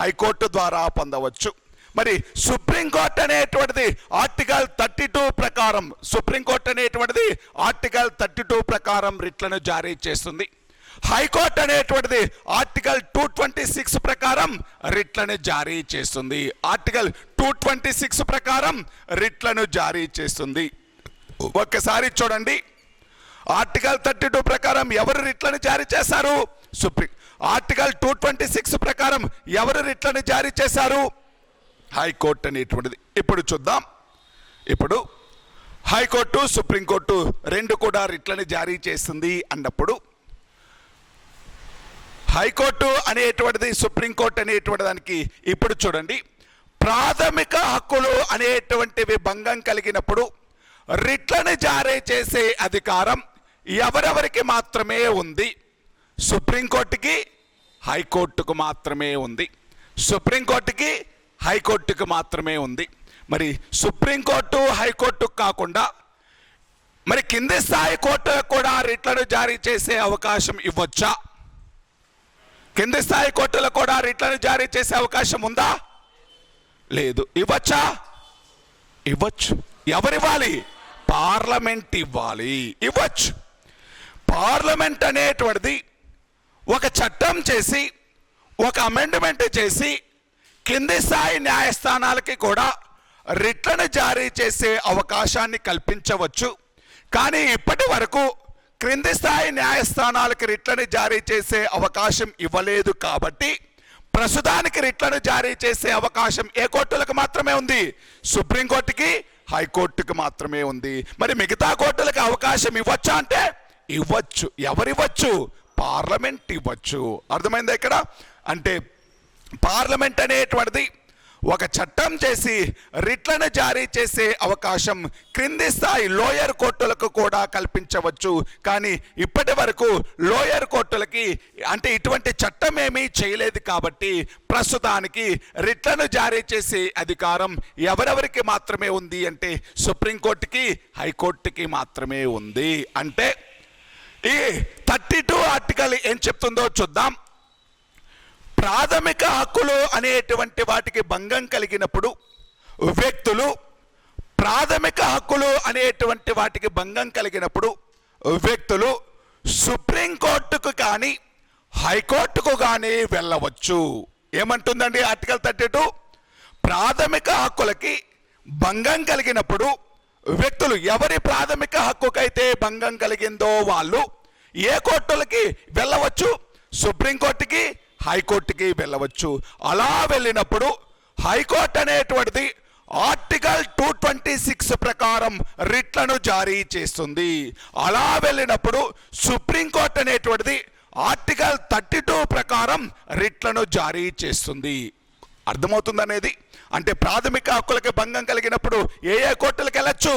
High court ద్వారా పొందవచ్చు. మరి సుప్రీంకోర్టు అనేటువంటిది ఆర్టికల్ 32 ప్రకారం, సుప్రీంకోర్టు అనేటువంటిది ఆర్టికల్ 32 ప్రకారం రిట్లను జారీ చేస్తుంది. హైకోర్టు అనేటువంటిది ఆర్టికల్ 226 ప్రకారం రిట్లను జారీ చేస్తుంది. ఆర్టికల్ 226 ప్రకారం రిట్లను జారీ చేస్తుంది. ఒక్కసారి చూడండి, ఆర్టికల్ 32 ప్రకారం ఎవరు రిట్లను జారీ చేశారు? సుప్రీం. ఆర్టికల్ 226 ప్రకారం ఎవరు రిట్లను జారీ చేశారు? హైకోర్టు అనేటువంటిది. ఇప్పుడు చూద్దాం. ఇప్పుడు హైకోర్టు, సుప్రీంకోర్టు రెండు కూడా రిట్లను జారీ చేస్తుంది అన్నప్పుడు హైకోర్టు అనేటువంటిది సుప్రీంకోర్టు అనేటువంటి దానికి ఇప్పుడు చూడండి, ప్రాథమిక హక్కులు అనేటువంటివి భంగం కలిగినప్పుడు రిట్లను జారీ చేసే అధికారం ఎవరెవరికి మాత్రమే ఉంది? సుప్రీంకోర్టుకి, హైకోర్టుకు మాత్రమే ఉంది. సుప్రీంకోర్టుకి, హైకోర్టుకు మాత్రమే ఉంది. మరి సుప్రీంకోర్టు, హైకోర్టుకు కాకుండా మరి కింది స్థాయి కోర్టులకు కూడా రిట్లను జారీ చేసే అవకాశం ఇవ్వచ్చా? కింది స్థాయి కోర్టులకు కూడా రిట్లను జారీ చేసే అవకాశం ఉందా? లేదు. ఇవ్వచ్చా? ఇవ్వచ్చు. ఎవరివ్వాలి? పార్లమెంట్ ఇవ్వాలి. ఇవ్వచ్చు. పార్లమెంట్ అనేటువంటిది ఒక చట్టం చేసి, ఒక అమెండ్మెంట్ చేసి కింది స్థాయి న్యాయస్థానాలకి కూడా రిట్లను జారీ చేసే అవకాశాన్ని కల్పించవచ్చు. కానీ ఇప్పటి వరకు క్రింది స్థాయి న్యాయస్థానాలకి రిట్లను జారీ చేసే అవకాశం ఇవ్వలేదు. కాబట్టి ప్రస్తుతానికి రిట్లను జారీ చేసే అవకాశం ఏ కోర్టులకు మాత్రమే ఉంది? సుప్రీంకోర్టుకి, హైకోర్టుకు మాత్రమే ఉంది. మరి మిగతా కోర్టులకు అవకాశం ఇవ్వచ్చా అంటే ఇవ్వచ్చు. ఎవరివ్వచ్చు? పార్లమెంట్ ఇవ్వచ్చు. అర్థమైందా ఇక్కడ? అంటే పార్లమెంట్ అనేటువంటిది ఒక చట్టం చేసి రిట్లను జారీ చేసే అవకాశం క్రింది స్థాయి లోయర్ కోర్టులకు కూడా కల్పించవచ్చు. కానీ ఇప్పటి వరకు లోయర్ కోర్టులకి అంటే ఇటువంటి చట్టం ఏమీ చేయలేదు. కాబట్టి ప్రస్తుతానికి రిట్లను జారీ చేసే అధికారం ఎవరెవరికి మాత్రమే ఉంది అంటే సుప్రీంకోర్టుకి, హైకోర్టుకి మాత్రమే ఉంది. అంటే ఈ 32 ఆర్టికల్ ఏం చెప్తుందో చూద్దాం. ప్రాథమిక హక్కులు అనేటువంటి వాటికి భంగం కలిగినప్పుడు వ్యక్తులు, ప్రాథమిక హక్కులు అనేటువంటి వాటికి భంగం కలిగినప్పుడు వ్యక్తులు సుప్రీంకోర్టుకు కానీ హైకోర్టుకు కానీ వెళ్ళవచ్చు. ఏమంటుందండి ఆర్టికల్ 32? ప్రాథమిక హక్కులకి భంగం కలిగినప్పుడు వ్యక్తులు ఎవరి ప్రాథమిక హక్కుకైతే భంగం కలిగిందో వాళ్ళు ఏ కోర్టులకి వెళ్ళవచ్చు? సుప్రీంకోర్టుకి, హైకోర్టుకి వెళ్ళవచ్చు. అలా వెళ్ళినప్పుడు హైకోర్టు అనేటువంటిది ఆర్టికల్ 226 ప్రకారం రిట్లను జారీ చేస్తుంది. అలా వెళ్ళినప్పుడు సుప్రీంకోర్టు అనేటువంటిది ఆర్టికల్ 32 ప్రకారం రిట్లను జారీ చేస్తుంది. అర్థమవుతుంది అనేది? అంటే ప్రాథమిక హక్కులకి భంగం కలిగినప్పుడు ఏ ఏ కోర్టులకు వెళ్ళచ్చు?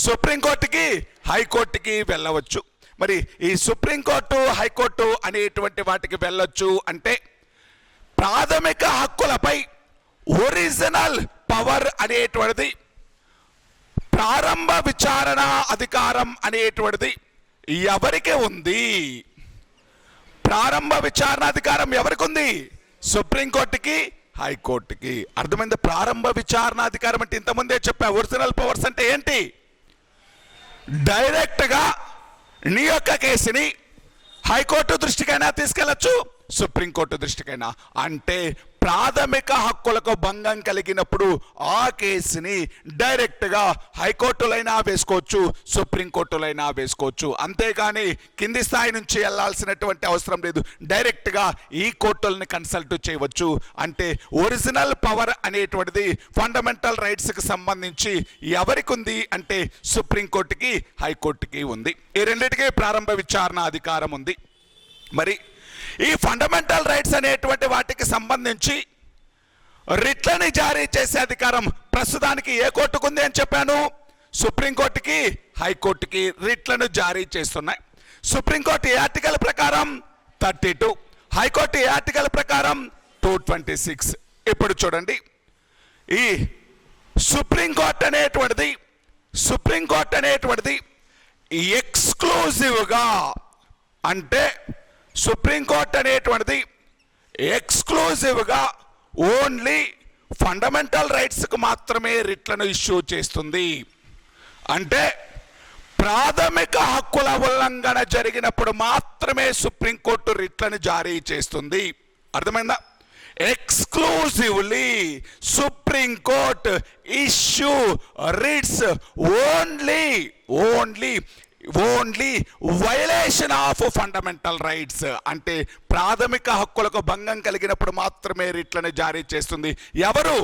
సుప్రీంకోర్టుకి, హైకోర్టుకి వెళ్ళవచ్చు. మరి ఈ సుప్రీంకోర్టు, హైకోర్టు అనేటువంటి వాటికి వెళ్ళొచ్చు అంటే ప్రాథమిక హక్కులపై ఒరిజినల్ పవర్ అనేటువంటిది, ప్రారంభ విచారణ అధికారం అనేటువంటిది ఎవరికి ఉంది? ప్రారంభ విచారణ అధికారం ఎవరికి ఉంది? సుప్రీంకోర్టుకి, హైకోర్టుకి. అర్థమైంది? ప్రారంభ విచారణ అధికారం అంటే ఇంతకుముందే చెప్పా. ఒరిజినల్ పవర్స్ అంటే ఏంటి? డైరెక్ట్గా నీ యొక్క కేసుని హైకోర్టు దృష్టికైనా తీసుకెళ్ళచ్చు, సుప్రీంకోర్టు దృష్టికైనా. అంటే ప్రాథమిక హక్కులకు భంగం కలిగినప్పుడు ఆ కేసుని డైరెక్ట్గా హైకోర్టులైనా వేసుకోవచ్చు, సుప్రీంకోర్టులైనా వేసుకోవచ్చు. అంతేగాని కింది స్థాయి నుంచి వెళ్ళాల్సినటువంటి అవసరం లేదు. డైరెక్ట్గా ఈ కోర్టులను కన్సల్ట్ చేయవచ్చు. అంటే ఒరిజినల్ పవర్ అనేటువంటిది ఫండమెంటల్ రైట్స్కి సంబంధించి ఎవరికి ఉంది అంటే సుప్రీంకోర్టుకి, హైకోర్టుకి ఉంది. ఈ రెండింటికి ప్రారంభ విచారణ అధికారం ఉంది. మరి ఈ ఫండమెంటల్ రైట్స్ అనేటువంటి వాటికి సంబంధించి రిట్లని జారీ చేసే అధికారం ప్రస్తుతానికి ఏ కోర్టుకు ఉంది అని చెప్పాను? సుప్రీంకోర్టుకి, హైకోర్టుకి రిట్లను జారీ చేస్తున్నాయి. సుప్రీంకోర్టు ఏ ఆర్టికల్ ప్రకారం? 32. హైకోర్టు ఏ ఆర్టికల్ ప్రకారం? 226. ఇప్పుడు చూడండి, ఈ సుప్రీంకోర్టు అనేటువంటిది ఎక్స్క్లూజివ్గా, అంటే సుప్రీంకోర్టు అనేటువంటిది ఎక్స్క్లూజివ్గా ఓన్లీ ఫండమెంటల్ రైట్స్కి మాత్రమే రిట్లను ఇష్యూ చేస్తుంది. అంటే ప్రాథమిక హక్కుల ఉల్లంఘన జరిగినప్పుడు మాత్రమే సుప్రీంకోర్టు రిట్లను జారీ చేస్తుంది. అర్థమైందా? Exclusively supreme court issue writs only violation of fundamental rights. అంటే ప్రాథమిక హక్కులకు భంగం కలిగినప్పుడు మాత్రమే రిట్లను జారీ చేస్తుంది. ఎవరు?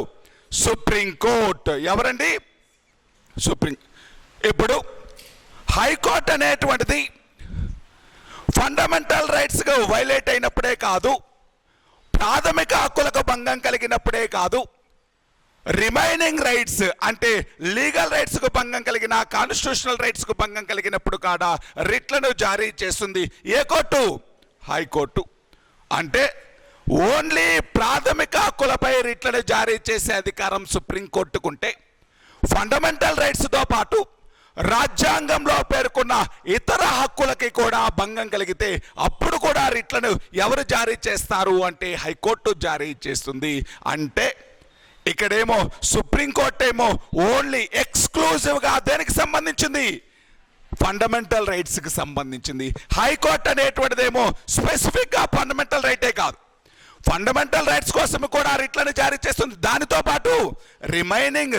సుప్రీంకోర్టు. ఎవరండి? ఇప్పుడు హైకోర్టు అనేటువంటిది ఫండమెంటల్ రైట్స్గా వైలేట్ అయినప్పుడే కాదు, ప్రాథమిక హక్కులకు భంగం కలిగినప్పుడే కాదు, రిమైనింగ్ రైట్స్ అంటే లీగల్ రైట్స్కు భంగం కలిగిన, కాన్స్టిట్యూషనల్ రైట్స్కు భంగం కలిగినప్పుడు కాడా రిట్లను జారీ చేస్తుంది. ఏ కోర్టు? హైకోర్టు. అంటే ఓన్లీ ప్రాథమిక హక్కులపై రిట్లను జారీ చేసే అధికారం సుప్రీంకోర్టుకుంటే, ఫండమెంటల్ రైట్స్తో పాటు రాజ్యాంగంలో పేర్కొన్న ఇతర హక్కులకి కూడా భంగం కలిగితే అప్పుడు కూడా రిట్లను ఎవరు జారీ చేస్తారు అంటే హైకోర్టు జారీ చేస్తుంది. అంటే ఇక్కడేమో సుప్రీంకోర్టు ఏమో ఓన్లీ ఎక్స్క్లూజివ్గా దేనికి సంబంధించింది? ఫండమెంటల్ రైట్స్కి సంబంధించింది. హైకోర్టు అనేటువంటిదేమో స్పెసిఫిక్గా ఫండమెంటల్ రైటే కాదు, ఫండమెంటల్ రైట్స్ కోసం కూడా రిట్లను జారీ చేస్తుంది. దానితో పాటు రిమైనింగ్